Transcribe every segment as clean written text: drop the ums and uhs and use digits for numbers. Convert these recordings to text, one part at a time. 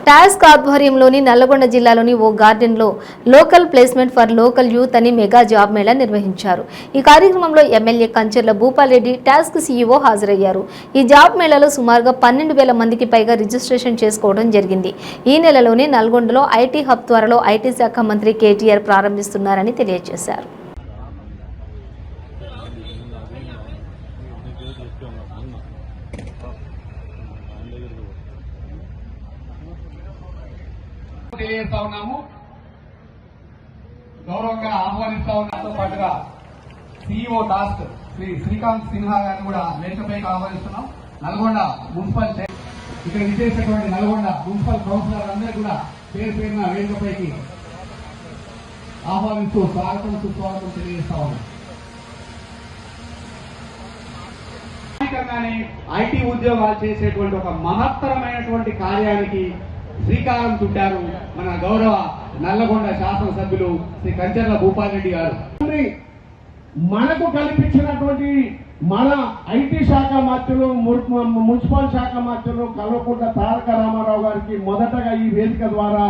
Task ఆధ్వర్యంలోని నల్లగొండ జిల్లాలోని ఓ గార్డెన్లో local placement for local youth అని మెగా జాబ్ మేళా నిర్వహించారు. ఈ కార్యక్రమంలో MLA Kancharla Bhupal Reddy, task CEO హాజరయ్యారు. ఈ జాబ్ మేళాలో సుమారుగా 12,000 మందికి పైగా రిజిస్ట్రేషన్ చేసుకోవడం జరిగింది. ఈ నెలలోనే నల్గొండలో ఐటీ హబ్ త్వరలో ఐటీ శాఖ మంత్రి కేటీఆర్ ప్రారంభిస్తున్నారని తెలియజేశారు. తెలియజేస్తా ఉన్నాము. గౌరవంగా ఆహ్వానిస్తా ఉన్నాతో పాటుగా సీఈఓ టాస్క్ శ్రీ శ్రీకాంత్ సిన్హా గారిని కూడా వేదికపైకి ఆహ్వానిస్తున్నాం. నల్గొండ మున్సిపల్ ఇక్కడ విచ్చేసినటువంటి నల్గొండ మున్సిపల్ కౌన్సిలర్ అందరూ కూడా పేరు పేరున వేదికపైకి ఆహ్వానిస్తూ స్వాగతం సుస్వాగతం తెలియజేస్తా ఉన్నాం. ఐటీ ఉద్యోగాలు చేసేటువంటి ఒక మహత్తరమైనటువంటి కార్యానికి శ్రీకారం చుట్టారు మన గౌరవ నల్లగొండ శాసనసభ్యులు శ్రీ కంచర్ల భూపాల్రెడ్డి గారు. మనకు కల్పించినటువంటి మన ఐటీ శాఖ మంత్రులు, మున్సిపల్ శాఖ మంత్రులు కల్వకుంట్ల తారక రామారావు గారికి మొదటగా ఈ వేదిక ద్వారా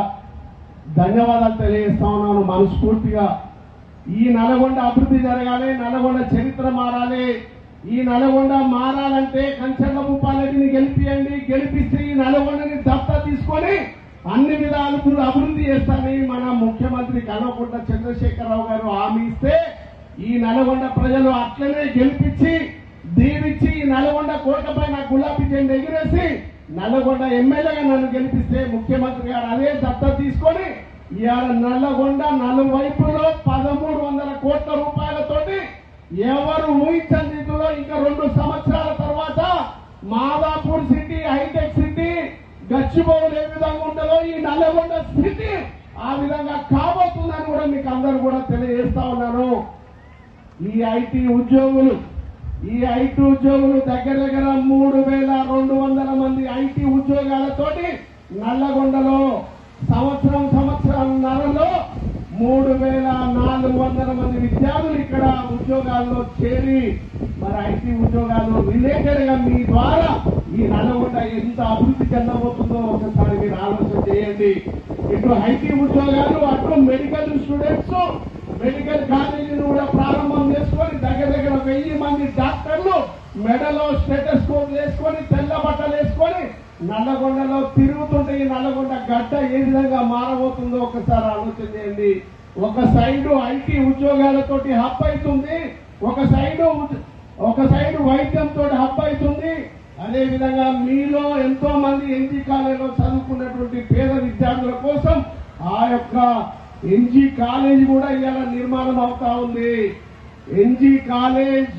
ధన్యవాదాలు తెలియజేస్తా ఉన్నాను మనస్ఫూర్తిగా. ఈ నల్గొండ అభివృద్ధి జరగాలి, నల్గొండ చరిత్ర మారాలి. ఈ నల్గొండ మారాలంటే కంచర్ల భూపాల్రెడ్డిని గెలిపియండి. గెలిపిస్తే ఈ నల్గొండని దత్తా తీసుకొని అన్ని విధాలు అభివృద్ధి చేస్తానని మన ముఖ్యమంత్రి కల్వకుంట్ల చంద్రశేఖరరావు గారు హామీ ఇస్తే ఈ నల్గొండ ప్రజలు అట్లనే గెలిపించి దీవించి ఈ నల్గొండ కోటపై నా గులాబీ జెండా ఎగిరేసి నల్గొండ ఎమ్మెల్యేగా నన్ను గెలిపిస్తే ముఖ్యమంత్రి గారు అదే దత్తా తీసుకొని ఇవాళ నల్లగొండ నలువైపులో 1,300 కోట్ల రూపాయలతోటి ఎవరు ఊహించని రీతిలో ఇంకా 2 సంవత్సరాల తర్వాత Madhapur city, Hitec City, Gachibowli ఏ విధంగా ఉంటుందో ఈ నల్లగొండ సిటీ ఆ విధంగా కాబోతుందని కూడా మీకు అందరూ కూడా తెలియజేస్తా ఉన్నాను. ఈ ఐటీ ఉద్యోగులు దగ్గర దగ్గర 3,200 మంది ఐటీ ఉద్యోగాలతోటి నల్లగొండలో సంవత్సరంన్నరలో 3,400 మంది విద్యార్థులు ఇక్కడ ఉద్యోగాల్లో చేరి మరి ఐటీ ఉద్యోగాలు రిలేటెడ్ గా మీ ద్వారా ఈ నల్గొండ ఎంత అభివృద్ధి చెందబోతుందో ఒకసారి మీరు ఆలోచన చేయండి. ఇటు ఐటీ ఉద్యోగాలు, అటు మెడికల్ స్టూడెంట్స్, మెడికల్ కాలేజీలు కూడా ప్రారంభం చేసుకొని దగ్గర దగ్గర 1000 మంది డాక్టర్లు మెడలో స్టెటోస్కోప్ వేసుకొని తెల్ల బట్టలు వేసుకొని నల్లగొండలో తిరుగుతుంటే ఈ నల్లగొండ గడ్డ ఏ విధంగా మారబోతుందో ఒకసారి ఆలోచన చేయండి. ఒక సైడు ఐటీ ఉద్యోగాలతోటి హబ్ అవుతుంది, ఒక సైడు వైద్యంతో హబ్ అవుతుంది. అదే విధంగా మీలో ఎంతో మంది ఎన్జీ కాలేజీలో చదువుకున్నటువంటి పేద విద్యార్థుల కోసం ఆ యొక్క ఎన్జీ కాలేజ్ కూడా ఇవాళ నిర్మాణం అవుతా ఉంది. ఎన్జీ కాలేజ్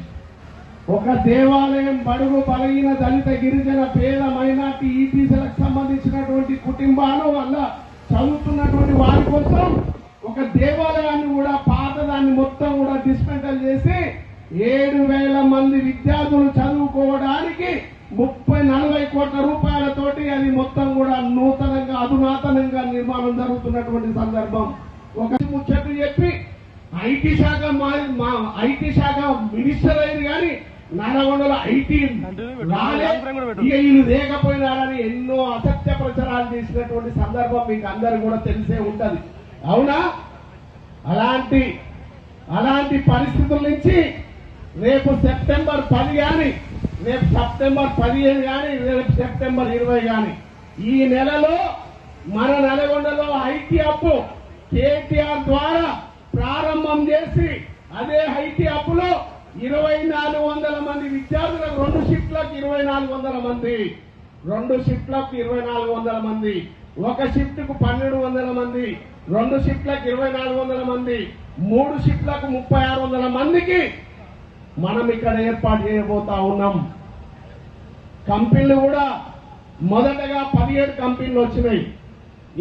ఒక దేవాలయం, బడుగు బలహీన దళిత గిరిజన పేద మైనార్టీ ఈబీసీలకు సంబంధించినటువంటి కుటుంబాలు వల్ల చదువుతున్నటువంటి వారి కోసం ఒక దేవాలయాన్ని కూడా పాతదాన్ని మొత్తం కూడా డిస్మెంటల్ చేసి 7,000 మంది విద్యార్థులు చదువుకోవడానికి 30-40 కోట్ల రూపాయలతోటి అది మొత్తం కూడా నూతనంగా అధునాతనంగా నిర్మాణం జరుగుతున్నటువంటి సందర్భం. ఒక ముచ్చట్లు చెప్పి ఐటీ శాఖ మినిస్టర్ అయింది కానీ నల్గొండలో ఐటీ వీళ్ళు లేకపోయినారని ఎన్నో అసత్య ప్రచారాలు చేసినటువంటి సందర్భం మీకు అందరూ కూడా తెలిసే ఉంటది. అవునా? అలాంటి పరిస్థితుల నుంచి రేపు సెప్టెంబర్ 10 కానీ, రేపు సెప్టెంబర్ 15 కానీ, రేపు సెప్టెంబర్ 20 కానీ ఈ నెలలో మన నల్గొండలో ఐటీ హబ్ కేటీఆర్ ద్వారా ప్రారంభం చేసి అదే ఐటీ హబ్ లో 2,400 మంది విద్యార్థులకు 2 షిఫ్ట్లకు 2,400 మంది, 2 షిఫ్ట్లకు 2,400 మంది, ఒక షిఫ్ట్ కు 1,200 మంది, 2 షిఫ్ట్లకు 2,400 మంది, 3 షిఫ్ట్లకు 3,600 మందికి మనం ఇక్కడ ఏర్పాటు చేయబోతా ఉన్నాం. కంపెనీలు కూడా మొదటగా 17 కంపెనీలు వచ్చినాయి.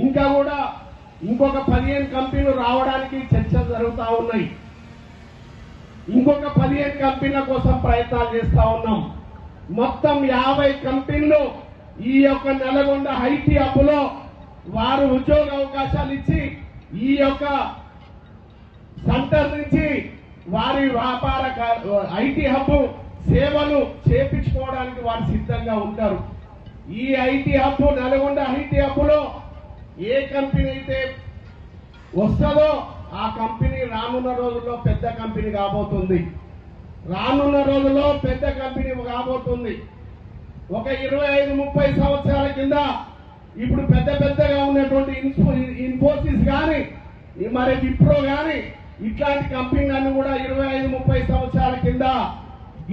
ఇంకా కూడా ఇంకొక 15 కంపెనీలు రావడానికి చర్చలు జరుగుతూ ఉన్నాయి. ఇంకొక 15 కంపెనీల కోసం ప్రయత్నాలు చేస్తా ఉన్నాం. మొత్తం 50 కంపెనీలు ఈ యొక్క నల్గొండ ఐటీ హబ్ లో వారు ఉద్యోగ అవకాశాలు ఇచ్చి ఈ యొక్క సెంటర్ నుంచి వారి వ్యాపార ఐటీ హబ్ సేవలు చేపించుకోవడానికి వారు సిద్ధంగా ఉంటారు. ఈ IT hub Nalgonda IT hub లో ఏ కంపెనీ అయితే వస్తుందో ఆ కంపెనీ రానున్న రోజుల్లో పెద్ద కంపెనీ కాబోతుంది. రానున్న రోజుల్లో పెద్ద కంపెనీ కాబోతుంది. ఒక 25-30 సంవత్సరాల కింద ఇప్పుడు పెద్దగా ఉన్నటువంటి ఇన్ఫోసిస్ కానీ మరి విప్రో కానీ ఇట్లాంటి కంపెనీలన్నీ కూడా 25-30 సంవత్సరాల కింద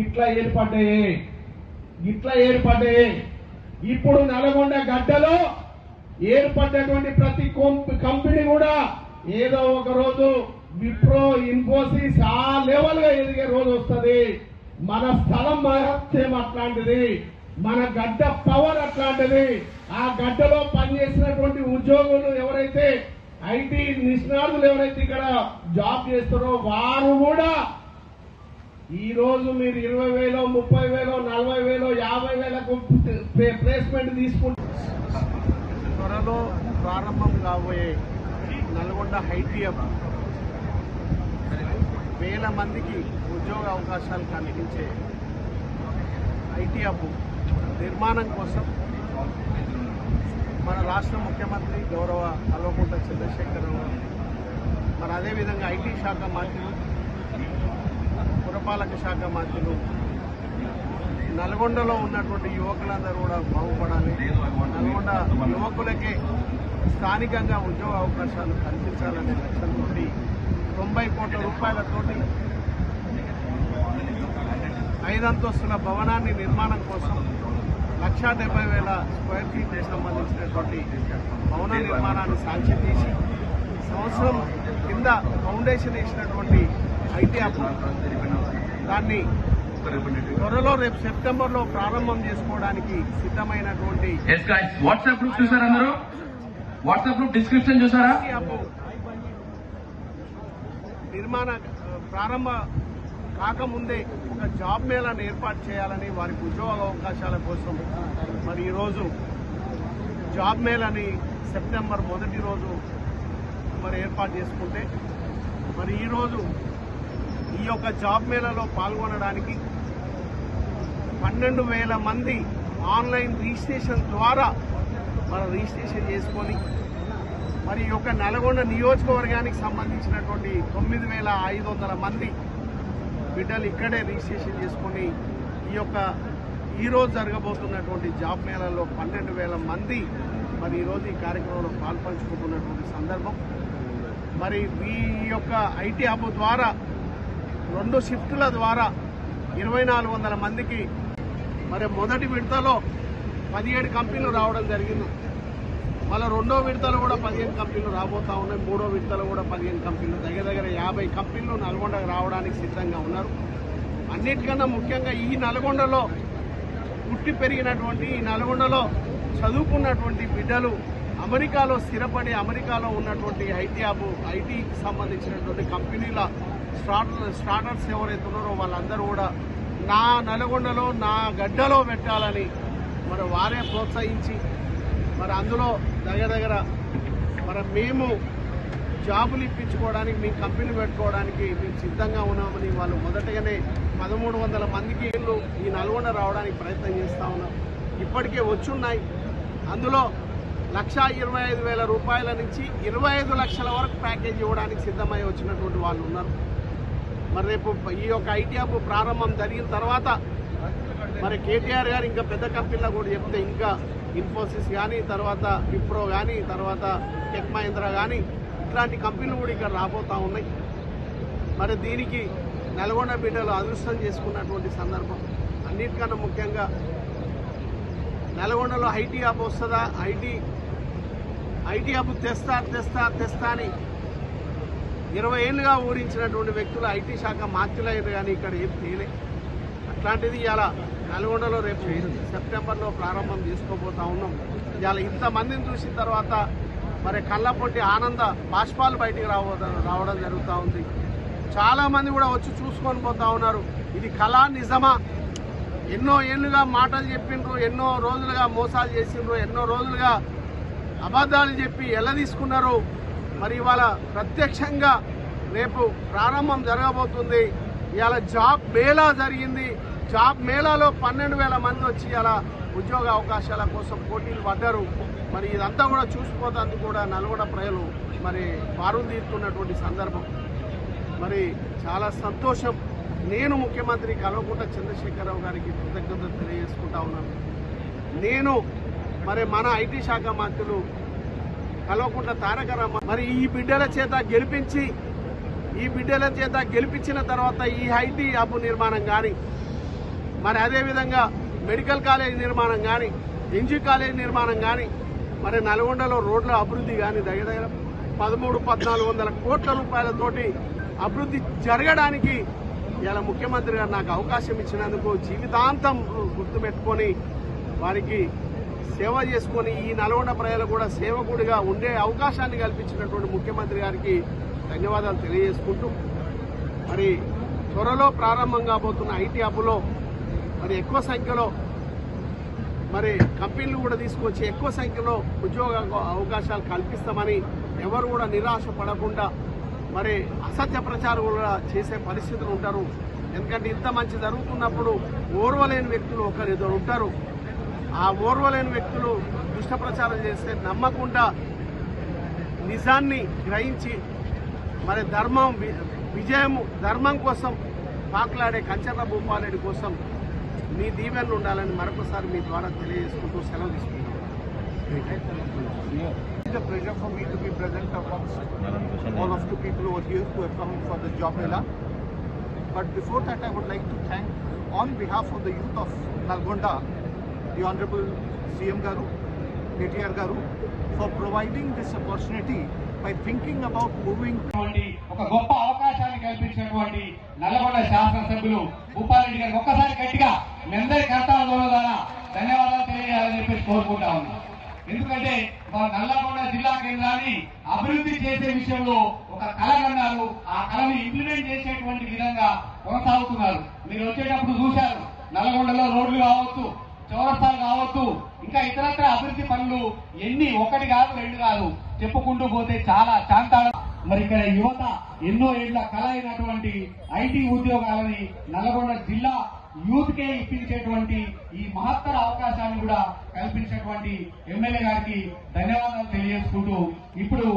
ఇట్లా ఏర్పడ్డాయి. ఇప్పుడు నల్గొండ గడ్డలో ఏర్పడ్డటువంటి ప్రతి కంపెనీ కూడా ఏదో ఒక రోజు విప్రో ఇన్ఫోసిస్ ఆ లెవెల్ గా ఎదిగే రోజు వస్తుంది. మన స్థలం మహత్యం అట్లాంటిది, మన గడ్డ పవర్ అట్లాంటిది. ఆ గడ్డలో పనిచేసినటువంటి ఉద్యోగులు ఎవరైతే ఐటీ నిష్ణాతులు ఎవరైతే ఇక్కడ జాబ్ చేస్తారో వారు కూడా ఈ రోజు మీరు 20,000, 30,000, 40,000, 50,000కు ప్లేస్మెంట్ తీసుకుంటే త్వరలో ప్రారంభం కాబోయే నల్గొండ ఐటీఎం వేల మందికి ఉద్యోగ అవకాశాలు కల్పించే ఐటీ హబ్ నిర్మాణం కోసం మన రాష్ట్ర ముఖ్యమంత్రి గౌరవ కల్వకుంట్ల చంద్రశేఖరరావు మరి అదేవిధంగా ఐటీ శాఖ మంత్రులు, పురపాలక శాఖ మంత్రులు నల్గొండలో ఉన్నటువంటి యువకులందరూ కూడా బాగుపడాలి, నల్గొండ యువకులకే స్థానికంగా ఉద్యోగ అవకాశాలు కల్పించాలనే లక్ష్యంతో 90 కోట్ల రూపాయలతోటి 5 అంతస్తుల భవనాన్ని నిర్మాణం కోసం 1,70,000 స్క్వేర్ ఫీట్ సంబంధించినటువంటి భవన నిర్మాణాన్ని శాంక్షన్ చేసి సంవత్సరం కింద ఫౌండేషన్ వేసినటువంటి ఐటీ హబ్ దాన్ని త్వరలో రేపు సెప్టెంబర్లో ప్రారంభం చేసుకోవడానికి సిద్ధమైనటువంటి వాట్సాప్ గ్రూప్ చూసారా? అందరూ వాట్సాప్ గ్రూప్ డిస్క్రిప్షన్ చూసారా? నిర్మాణ ప్రారంభ కాకముందే ఒక జాబ్ మేళాను ఏర్పాటు చేయాలని, వారికి ఉద్యోగ అవకాశాల కోసం మరి ఈరోజు జాబ్ మేళాని సెప్టెంబర్ 1వ రోజు మరి ఏర్పాటు చేసుకుంటే మరి ఈరోజు ఈ యొక్క జాబ్ మేళాలో పాల్గొనడానికి 12,000 మంది ఆన్లైన్ రిజిస్ట్రేషన్ ద్వారా మనం రిజిస్ట్రేషన్ చేసుకొని మరి ఈ యొక్క నల్గొండ నియోజకవర్గానికి సంబంధించినటువంటి 9,500 మంది బిడ్డలు ఇక్కడే రిజిస్ట్రేషన్ చేసుకుని ఈరోజు జరగబోతున్నటువంటి జాబ్ మేళాలో 12,000 మంది మరి ఈరోజు ఈ కార్యక్రమంలో పాల్పంచుకుంటున్నటువంటి సందర్భం. మరి ఈ యొక్క ఐటీ హబ్ ద్వారా 2 షిఫ్టుల ద్వారా 2,400 మందికి మరి మొదటి విడతలో 17 కంపెనీలు రావడం జరిగింది. మళ్ళీ 2వ విడతలో కూడా 15 కంపెనీలు రాబోతా ఉన్నాయి. 3వ విడతలో కూడా 15 కంపెనీలు, దగ్గర 50 కంపెనీలు నల్గొండకు రావడానికి సిద్ధంగా ఉన్నారు. అన్నిటికన్నా ముఖ్యంగా ఈ నల్గొండలో పుట్టి పెరిగినటువంటి, ఈ నల్గొండలో చదువుకున్నటువంటి బిడ్డలు అమెరికాలో స్థిరపడి అమెరికాలో ఉన్నటువంటి ఐటీ హబ్, ఐటీకి సంబంధించినటువంటి కంపెనీల స్టార్టర్స్ ఎవరైతే ఉన్నారో వాళ్ళందరూ కూడా నా నల్గొండలో నా గడ్డలో పెట్టాలని మరి వారే ప్రోత్సహించి మరి అందులో దగ్గర మరి మేము జాబులు ఇప్పించుకోవడానికి, మీ కంపెనీ పెట్టుకోవడానికి మేము సిద్ధంగా ఉన్నామని వాళ్ళు మొదటగానే 1,300 మందికి ఈ నల్గొండ రావడానికి ప్రయత్నం చేస్తూ ఉన్నారు. ఇప్పటికే వచ్చున్నాయి. అందులో 1,25,000 రూపాయల నుంచి 25 లక్షల వరకు ప్యాకేజ్ ఇవ్వడానికి సిద్ధమై వచ్చినటువంటి వాళ్ళు ఉన్నారు. మరి రేపు ఈ యొక్క ఐటీ హబ్ ప్రారంభం జరిగిన తర్వాత మరి కేటీఆర్ గారు ఇంకా పెద్ద కంపెనీలో కూడా చెప్తే ఇంకా ఇన్ఫోసిస్ కానీ, తర్వాత విప్రో కానీ, తర్వాత టెక్ మహీంద్రా కానీ ఇట్లాంటి కంపెనీలు కూడా ఇక్కడ రాబోతూ ఉన్నాయి. మరి దీనికి నల్గొండ బిడ్డలు అదృష్టం చేసుకున్నటువంటి సందర్భం. అన్నిటికన్నా ముఖ్యంగా నల్గొండలో ఐటీ హబ్ వస్తుందా, ఐటీ హబ్ తెస్తా అని 20 ఏళ్లుగా ఊరించినటువంటి వ్యక్తులు ఐటీ శాఖ మంత్రులయ్యారు కానీ ఇక్కడ ఏం చేయలే. అట్లాంటిది ఇవాళ నల్గొండలో రేపు సెప్టెంబర్లో ప్రారంభం చేసుకోబోతా ఉన్నాం. ఇవాళ ఇంతమందిని చూసిన తర్వాత మరి కళ్ళపొట్టి ఆనంద బాష్పాలు బయటికి రావడం జరుగుతూ ఉంది. చాలామంది కూడా వచ్చి చూసుకొని పోతా ఉన్నారు. ఇది కళా నిజమా? ఎన్నో ఏళ్లుగా మాటలు చెప్పిండ్రు, ఎన్నో రోజులుగా మోసాలు చేసిండ్రు, ఎన్నో రోజులుగా అబద్ధాలు చెప్పి ఎలా తీసుకున్నారు. మరి ఇవాళ ప్రత్యక్షంగా రేపు ప్రారంభం జరగబోతుంది. ఇవాళ జాబ్ మేళా జరిగింది. జాబ్ మేళాలో 12,000 మంది వచ్చి అలా ఉద్యోగ అవకాశాల కోసం పోటీలు పడ్డారు. మరి ఇదంతా కూడా చూసిపోతాందుకు కూడా నల్గొండ ప్రజలు మరి బారులు తీరుతున్నటువంటి సందర్భం. మరి చాలా సంతోషం. నేను ముఖ్యమంత్రి కల్వకుంట్ల చంద్రశేఖరరావు గారికి కృతజ్ఞతలు తెలియజేసుకుంటా ఉన్నాను. నేను మరి మన ఐటీ శాఖ మంత్రులు కల్వకుంట్ల తారక రామారావు మరి ఈ బిడ్డల చేత గెలిపించిన తర్వాత ఈ ఐటీ హబ్ నిర్మాణం కానీ, మరి అదేవిధంగా మెడికల్ కాలేజ్ నిర్మాణం కానీ, ఇంజీ కాలేజ్ నిర్మాణం కానీ, మరి నల్గొండలో రోడ్ల అభివృద్ధి కానీ దగ్గర 13-1400 కోట్ల రూపాయలతోటి అభివృద్ధి జరగడానికి ఇలా ముఖ్యమంత్రి గారు నాకు అవకాశం ఇచ్చినందుకు జీవితాంతం గుర్తుపెట్టుకొని వారికి సేవ చేసుకొని ఈ నల్గొండ ప్రజలు కూడా సేవకుడిగా ఉండే అవకాశాన్ని కల్పించినటువంటి ముఖ్యమంత్రి గారికి ధన్యవాదాలు తెలియజేసుకుంటూ మరి త్వరలో ప్రారంభం కాబోతున్న ఐటీ హబ్లో మరి ఎక్కువ సంఖ్యలో మరి కంపెనీలు కూడా తీసుకొచ్చి ఎక్కువ సంఖ్యలో ఉద్యోగ అవకాశాలు కల్పిస్తామని ఎవరు కూడా నిరాశ పడకుండా మరి అసత్య ప్రచారం కూడా చేసే పరిస్థితులు ఉంటారు. ఎందుకంటే ఇంత మంచి జరుగుతున్నప్పుడు ఓర్వలేని వ్యక్తులు ఒకరిద్దరు ఉంటారు. ఆ ఓర్వలేని వ్యక్తులు దుష్ట ప్రచారం చేస్తే నమ్మకుండా నిజాన్ని గ్రహించి మరి ధర్మం కోసం పాకులాడే కంచర్ల భూపాలరెడ్డి కోసం మీ దీవెనలు ఉండాలని మరొకసారి మీ ద్వారా తెలియజేసుకుంటూ సెలవు తీసుకుంటాం. It's a pleasure for me to be present amongst all of the people over here who have come for the job mela. But before that, I would like to thank, on behalf of the youth of Nalgonda, the Honorable CM Garu, KTR Garu, for providing this opportunity by thinking about moving. ఒక గొప్ప అవకాశాన్ని కల్పించినటువంటి నల్గొండ శాసనసభ్యులు భూపాలరెడ్డి గారికి ఒక్కసారి గట్టిగా మీ అందరి కర్తవ్యంలో ధన్యవాదాలు తెలియజేయాలని చెప్పేసి కోరుకుంటా ఉన్నాం. ఎందుకంటే మా నల్లగొండ జిల్లా కేంద్రాన్ని అభివృద్ధి చేసే విషయంలో ఒక కళ కన్నారు. ఆ కళని ఇంప్లిమెంట్ చేసేటువంటి విధంగా కొనసాగుతున్నారు. మీరు వచ్చేటప్పుడు చూశారు, నల్గొండలో రోడ్లు కావచ్చు, చౌరస్తాలు కావచ్చు, ఇంకా ఇతరత్ర అభివృద్ధి పనులు ఎన్ని, 1 కాదు 2 కాదు, చెప్పుకుంటూ పోతే చాలా చాంతాడ. మరి ఇక్కడ యువత ఎన్నో ఏళ్ల కళ అయినటువంటి ఐటీ ఉద్యోగాలని నల్గొండ జిల్లా యూత్ కే ఇప్పించేటువంటి ఈ మహత్తర అవకాశాన్ని కూడా కల్పించినటువంటి ఎమ్మెల్యే గారికి ధన్యవాదాలు తెలియజేసుకుంటూ ఇప్పుడు